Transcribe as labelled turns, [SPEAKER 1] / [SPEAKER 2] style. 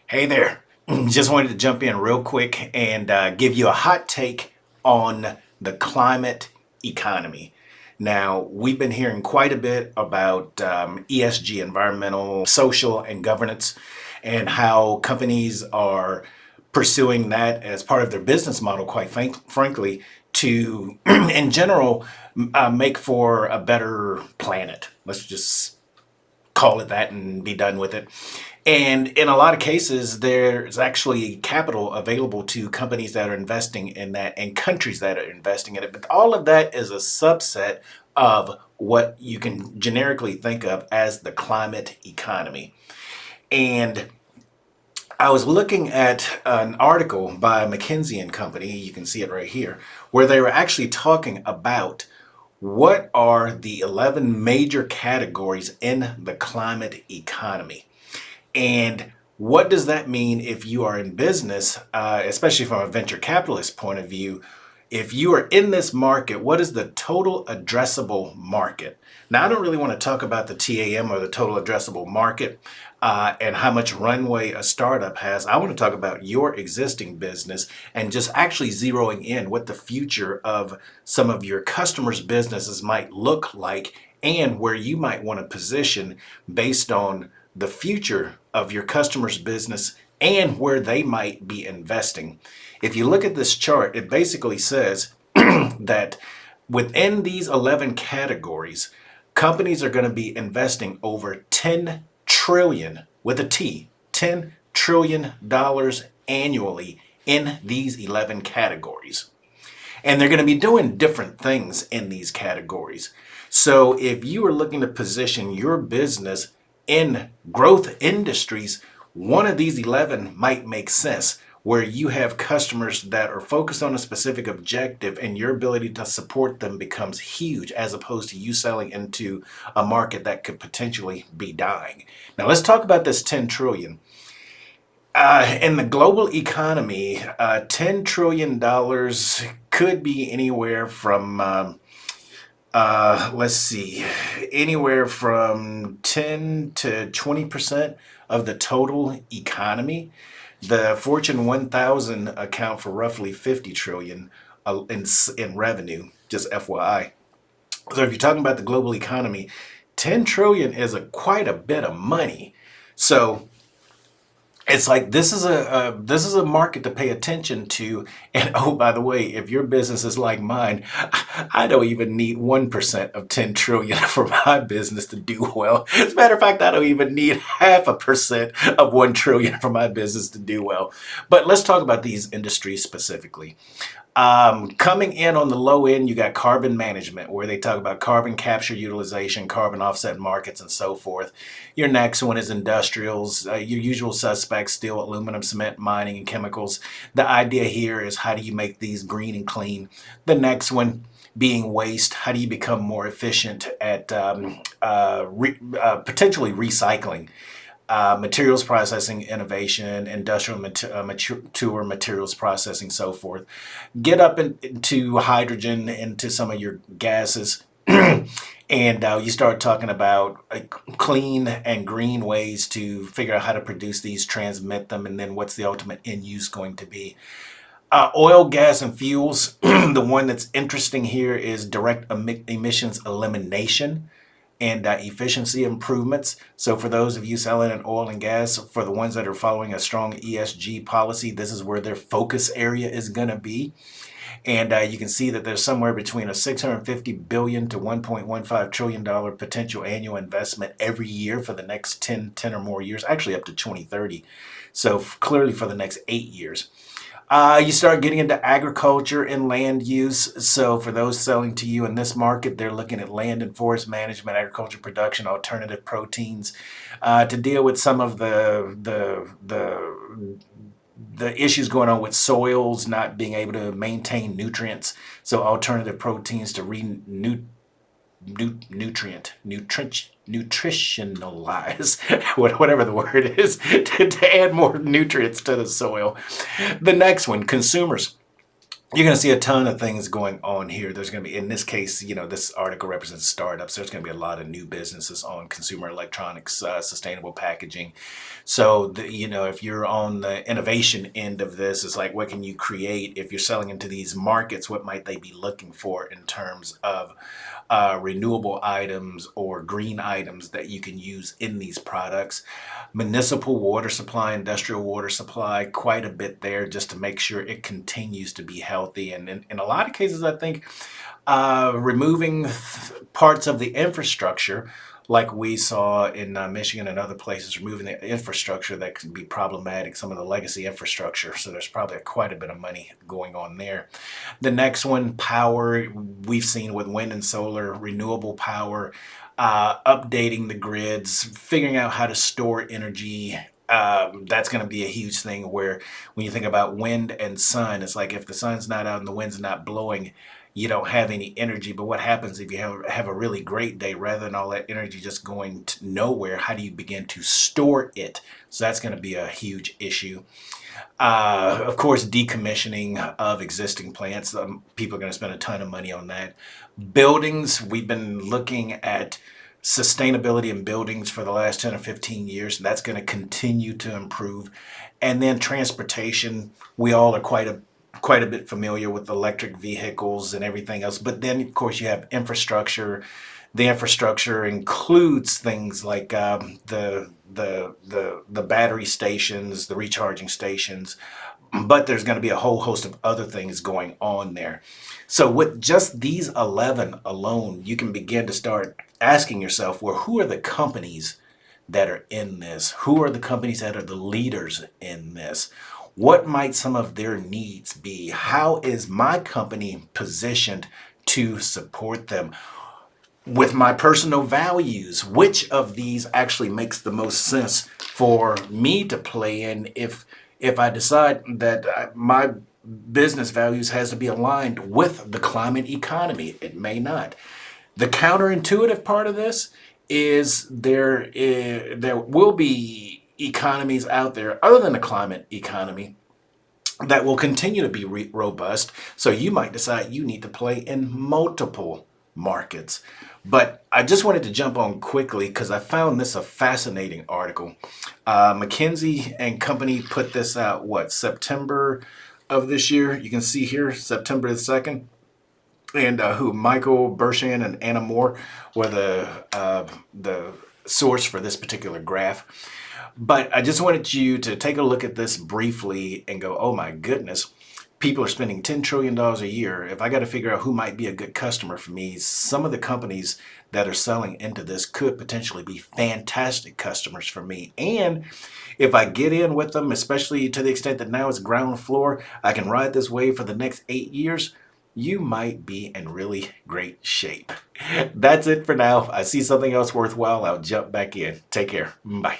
[SPEAKER 1] Hey there. Just wanted to jump in real quick and give you a hot take on the climate economy. Now, we've been hearing quite a bit about ESG, environmental, social, and governance, and how companies are pursuing that as part of their business model, quite frankly, to, in general, make for a better planet. Let's just call it that and be done with it. And in a lot of cases, there's actually capital available to companies that are investing in that and countries that are investing in it. But all of that is a subset of what you can generically think of as the climate economy. And I was looking at an article by McKinsey and Company, you can see it right here, where they were actually talking about what are the 11 major categories in the climate economy. And what does that mean if you are in business, especially from a venture capitalist point of view? If you are in this market, what is the total addressable market? Now, I don't really want to talk about the TAM or the total addressable market and how much runway a startup has. I want to talk about your existing business and just actually zeroing in what the future of some of your customers' businesses might look like and where you might want to position based on the future of your customer's business and where they might be investing. If you look at this chart, it basically says that within these 11 categories, companies are going to be investing over 10 trillion with a T, $10 trillion annually in these 11 categories. And they're going to be doing different things in these categories. So if you are looking to position your business in growth industries, one of these 11 might make sense where you have customers that are focused on a specific objective and your ability to support them becomes huge as opposed to you selling into a market that could potentially be dying. Now let's talk about this 10 trillion. In the global economy, $10 trillion could be anywhere from let's see, anywhere from 10 to 20% of the total economy. The Fortune 1000 account for roughly 50 trillion in revenue, just FYI. So if you're talking about the global economy, 10 trillion is quite a bit of money. So it's like this is a market to pay attention to. And oh, by the way, if your business is like mine, I don't even need 1% of 10 trillion for my business to do well. As a matter of fact, I don't even need half a percent of 1 trillion for my business to do well. But let's talk about these industries specifically. Coming in on the low end, you got carbon management, where they talk about carbon capture utilization, carbon offset markets, and so forth. Your next one is industrials, your usual suspects, steel, aluminum, cement, mining, and chemicals. The idea here is how do you make these green and clean? The next one being waste. How do you become more efficient at potentially recycling? Materials processing, innovation, industrial mature materials processing, so forth. Get up into hydrogen, into some of your gases, and you start talking about clean and green ways to figure out how to produce these, transmit them, and then what's the ultimate end use going to be. Oil, gas, and fuels. The one that's interesting here is direct emissions elimination and efficiency improvements. So for those of you selling in oil and gas, for the ones that are following a strong ESG policy, this is where their focus area is going to be. And you can see that there's somewhere between a $650 billion to $1.15 trillion potential annual investment every year for the next 10 or more years, actually up to 2030. So clearly for the next 8 years. You start getting into agriculture and land use. So for those selling to you in this market, they're looking at land and forest management, agriculture production, alternative proteins, to deal with some of the issues going on with soils not being able to maintain nutrients. So alternative proteins to nutritionalize, whatever the word is, to add more nutrients to the soil. The next one, consumers. you're going to see a ton of things going on here. There's going to be, in this case, this article represents startups. There's going to be a lot of new businesses on consumer electronics, sustainable packaging. So, if you're on the innovation end of this, it's like, what can you create? If you're selling into these markets, what might they be looking for in terms of renewable items or green items that you can use in these products? Municipal water supply, industrial water supply, quite a bit there just to make sure it continues to be healthy. And in a lot of cases, I think removing parts of the infrastructure, like we saw in Michigan and other places, removing the infrastructure that can be problematic, some of the legacy infrastructure. So there's probably quite a bit of money going on there. The next one, power, we've seen with wind and solar, renewable power, updating the grids, figuring out how to store energy. That's going to be a huge thing where when you think about wind and sun, it's like if the sun's not out and the wind's not blowing, you don't have any energy. But what happens if you have a really great day, rather than all that energy just going to nowhere? How do you begin to store it? So that's going to be a huge issue. Of course, decommissioning of existing plants. People are going to spend a ton of money on that. Buildings, we've been looking at sustainability in buildings for the last 10 or 15 years. And that's going to continue to improve. And then transportation, we all are quite a bit familiar with electric vehicles and everything else. But then, of course, you have infrastructure. The infrastructure includes things like the battery stations, the recharging stations, but there's going to be a whole host of other things going on there. So with just these 11 alone, you can begin to start asking yourself, well, who are the companies that are in this? Who are the companies that are the leaders in this? What might some of their needs be? How is my company positioned to support them? With my personal values, which of these actually makes the most sense for me to play in if I decide that my business values has to be aligned with the climate economy? It may not. The counterintuitive part of this is there will be economies out there other than the climate economy that will continue to be robust. So you might decide you need to play in multiple markets. But I just wanted to jump on quickly because I found this a fascinating article. McKinsey and Company put this out, September of this year. You can see here, September the 2nd. And Michael Bershan and Anna Moore were the source for this particular graph. But I just wanted you to take a look at this briefly and go, oh my goodness, people are spending $10 trillion a year. If I got to figure out who might be a good customer for me, some of the companies that are selling into this could potentially be fantastic customers for me. And if I get in with them, especially to the extent that now it's ground floor, I can ride this wave for the next 8 years. You might be in really great shape. That's it for now. If I see something else worthwhile, I'll jump back in. Take care. Bye.